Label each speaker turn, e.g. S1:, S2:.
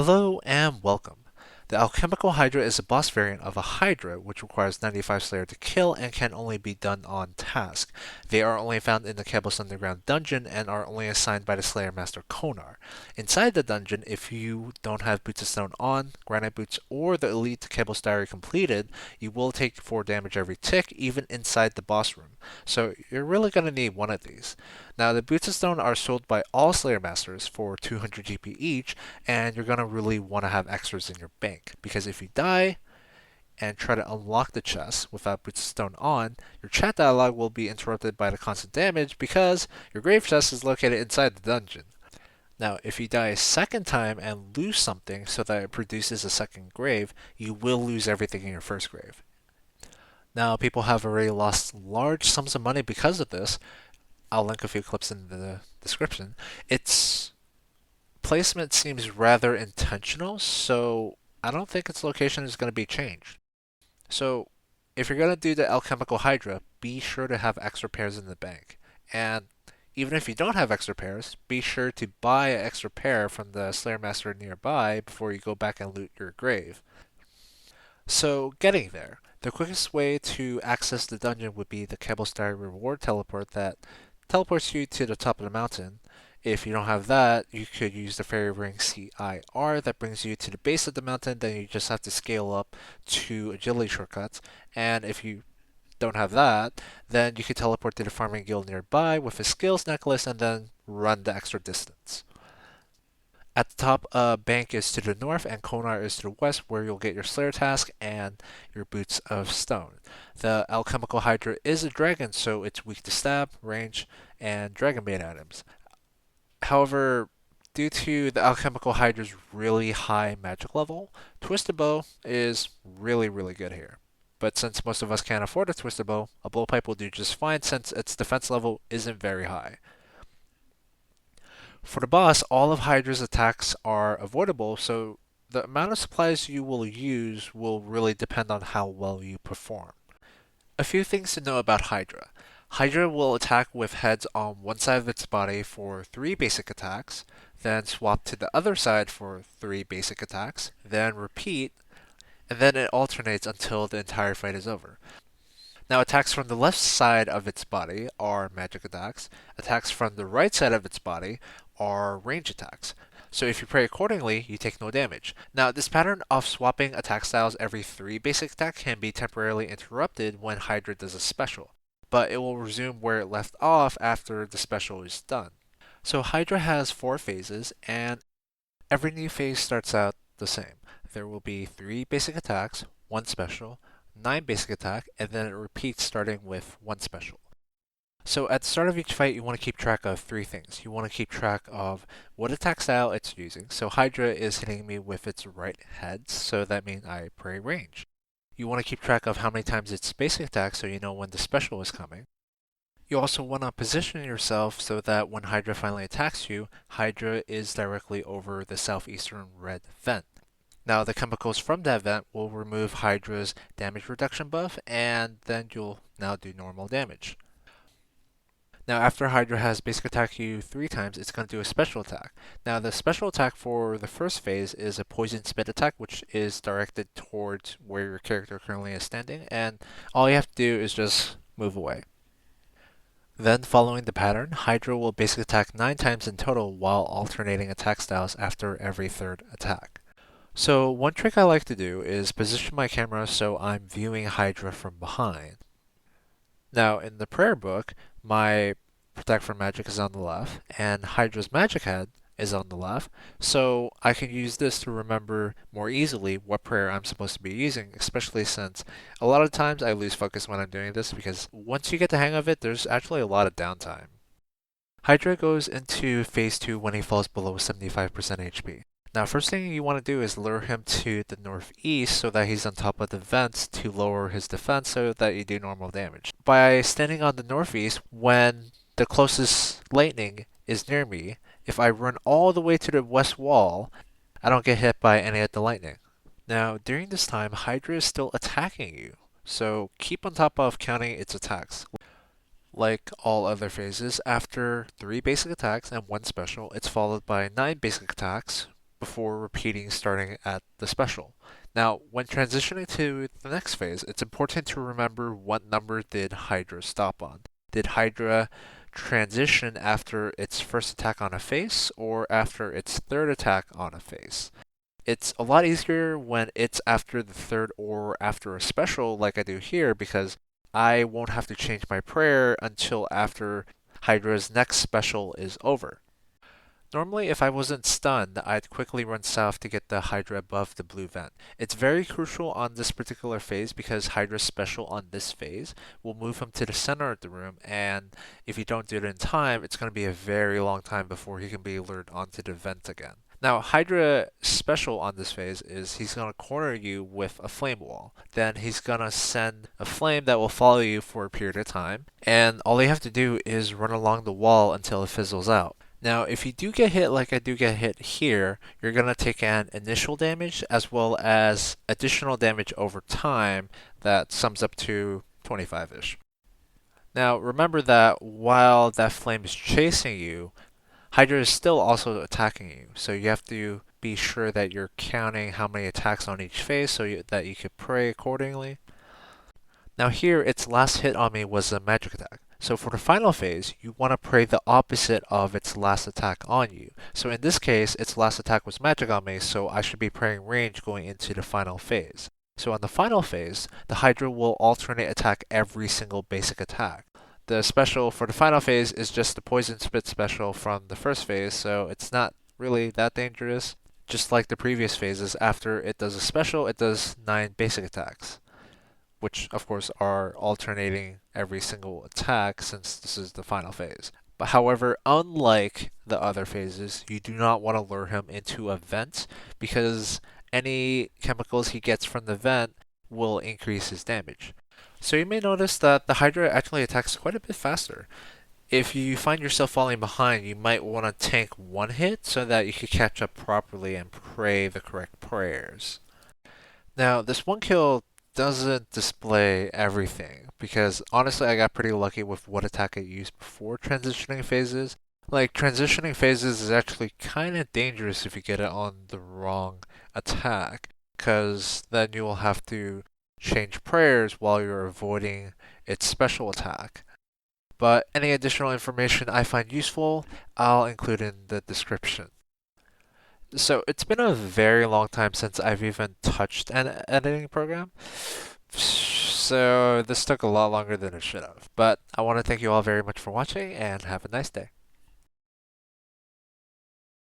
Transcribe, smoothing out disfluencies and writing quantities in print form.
S1: Hello and welcome. The Alchemical Hydra is a boss variant of a Hydra, which requires 95 Slayer to kill and can only be done on task. They are only found in the Cables Underground dungeon and are only assigned by the Slayer Master Konar. Inside the dungeon, if you don't have Boots of Stone on, Granite Boots, or the Elite Cables Diary completed, you will take 4 damage every tick, even inside the boss room. So you're really going to need one of these. Now, the Boots of Stone are sold by all Slayer Masters for 200 GP each, and you're going to really want to have extras in your bank because if you die and try to unlock the chest without Boots of Stone on, your chat dialogue will be interrupted by the constant damage because your grave chest is located inside the dungeon. Now, if you die a second time and lose something so that it produces a second grave, you will lose everything in your first grave. Now, people have already lost large sums of money because of this. I'll link a few clips in the description. Its placement seems rather intentional, so I don't think its location is going to be changed. So, if you're going to do the Alchemical Hydra, be sure to have extra pairs in the bank. And even if you don't have extra pairs, be sure to buy an extra pair from the Slayer Master nearby before you go back and loot your grave. So, getting there. The quickest way to access the dungeon would be the Cables Diary reward teleport that teleports you to the top of the mountain. If you don't have that, you could use the Fairy Ring CIR that brings you to the base of the mountain, then you just have to scale up to agility shortcuts. And if you don't have that, then you could teleport to the farming guild nearby with a skills necklace and then run the extra distance. At the top, Bank is to the north and Konar is to the west, where you'll get your Slayer task and your Boots of Stone. The Alchemical Hydra is a dragon, so it's weak to stab, range, and dragon bait items. However, due to the Alchemical Hydra's really high magic level, Twisted Bow is really good here. But since most of us can't afford a Twisted Bow, a Blowpipe will do just fine since its defense level isn't very high. For the boss, all of Hydra's attacks are avoidable, so the amount of supplies you will use will really depend on how well you perform. A few things to know about Hydra. Hydra will attack with heads on one side of its body for 3 basic attacks, then swap to the other side for 3 basic attacks, then repeat, and then it alternates until the entire fight is over. Now, attacks from the left side of its body are magic attacks. Attacks from the right side of its body are range attacks. So if you pray accordingly, you take no damage. Now, this pattern of swapping attack styles every 3 basic attack can be temporarily interrupted when Hydra does a special, but it will resume where it left off after the special is done. So Hydra has 4 phases, and every new phase starts out the same. There will be 3 basic attacks, 1 special, 9 basic attack, and then it repeats starting with 1 special. So at the start of each fight, you want to keep track of 3 things. You want to keep track of what attack style it's using. So Hydra is hitting me with its right head, so that means I pray range. You want to keep track of how many times it's basic attack so you know when the special is coming. You also want to position yourself so that when Hydra finally attacks you, Hydra is directly over the southeastern red vent. Now, the chemicals from that vent will remove Hydra's damage reduction buff, and then you'll now do normal damage. Now, after Hydra has basic attack you 3 times, it's going to do a special attack. Now, the special attack for the first phase is a poison spit attack, which is directed towards where your character currently is standing, and all you have to do is just move away. Then, following the pattern, Hydra will basic attack 9 times in total while alternating attack styles after every 3rd attack. So one trick I like to do is position my camera so I'm viewing Hydra from behind. Now in the prayer book, my Protect from Magic is on the left, and Hydra's magic head is on the left, so I can use this to remember more easily what prayer I'm supposed to be using, especially since a lot of times I lose focus when I'm doing this because once you get the hang of it, there's actually a lot of downtime. Hydra goes into phase 2 when he falls below 75% HP. Now, first thing you want to do is lure him to the northeast so that he's on top of the vents to lower his defense so that you do normal damage. By standing on the northeast, when the closest lightning is near me, if I run all the way to the west wall, I don't get hit by any of the lightning. Now, during this time, Hydra is still attacking you, so keep on top of counting its attacks. Like all other phases, after 3 basic attacks and 1 special, it's followed by 9 basic attacks, before repeating starting at the special. Now, when transitioning to the next phase, it's important to remember what number did Hydra stop on. Did Hydra transition after its first attack on a face or after its third attack on a face? It's a lot easier when it's after the third or after a special like I do here because I won't have to change my prayer until after Hydra's next special is over. Normally, if I wasn't stunned, I'd quickly run south to get the Hydra above the blue vent. It's very crucial on this particular phase because Hydra's special on this phase will move him to the center of the room, and if you don't do it in time, it's going to be a very long time before he can be lured onto the vent again. Now, Hydra special on this phase is he's going to corner you with a flame wall. Then he's going to send a flame that will follow you for a period of time, and all you have to do is run along the wall until it fizzles out. Now, if you do get hit like I do get hit here, you're going to take an initial damage as well as additional damage over time that sums up to 25-ish. Now, remember that while that flame is chasing you, Hydra is still also attacking you, so you have to be sure that you're counting how many attacks on each phase that you could pray accordingly. Now here, its last hit on me was a magic attack. So for the final phase, you want to pray the opposite of its last attack on you. So in this case, its last attack was magic on me, so I should be praying range going into the final phase. So on the final phase, the Hydra will alternate attack every single basic attack. The special for the final phase is just the Poison Spit special from the first phase, so it's not really that dangerous. Just like the previous phases, after it does a special, it does 9 basic attacks, which of course are alternating every single attack since this is the final phase. But however, unlike the other phases, you do not want to lure him into a vent because any chemicals he gets from the vent will increase his damage. So you may notice that the Hydra actually attacks quite a bit faster. If you find yourself falling behind, you might want to tank one hit so that you can catch up properly and pray the correct prayers. Now, this one kill doesn't display everything because honestly I got pretty lucky with what attack I used before transitioning phases. Like transitioning phases is actually kind of dangerous if you get it on the wrong attack because then you will have to change prayers while you're avoiding its special attack. But any additional information I find useful, I'll include in the description. So it's been a very long time since I've even touched an editing program. So this took a lot longer than it should have. But I want to thank you all very much for watching and have a nice day.